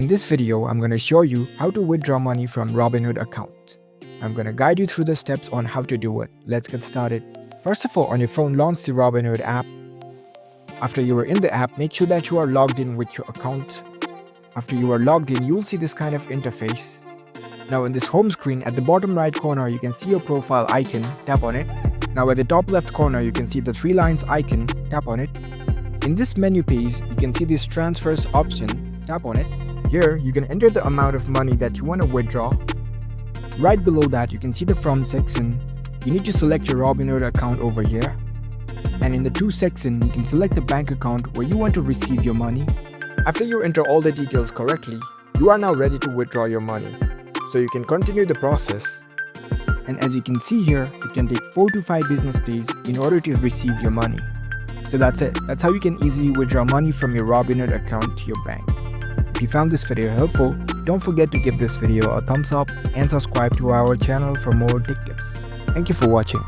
In this video, I'm going to show you how to withdraw money from Robinhood account. I'm going to guide you through the steps on how to do it. Let's get started. First of all, on your phone, launch the Robinhood app. After you are in the app, make sure that you are logged in with your account. After you are logged in, you will see this kind of interface. Now in this home screen, at the bottom right corner, you can see your profile icon. Tap on it. Now at the top left corner, you can see the 3 lines icon. Tap on it. In this menu page, you can see this transfers option. Tap on it. Here, you can enter the amount of money that you want to withdraw. Right below that, you can see the From section. You need to select your Robinhood account over here. And in the To section, you can select the bank account where you want to receive your money. After you enter all the details correctly, you are now ready to withdraw your money. So you can continue the process. And as you can see here, it can take 4 to 5 business days in order to receive your money. So that's it. That's how you can easily withdraw money from your Robinhood account to your bank. If you found this video helpful, don't forget to give this video a thumbs up and subscribe to our channel for more tech tips. Thank you for watching.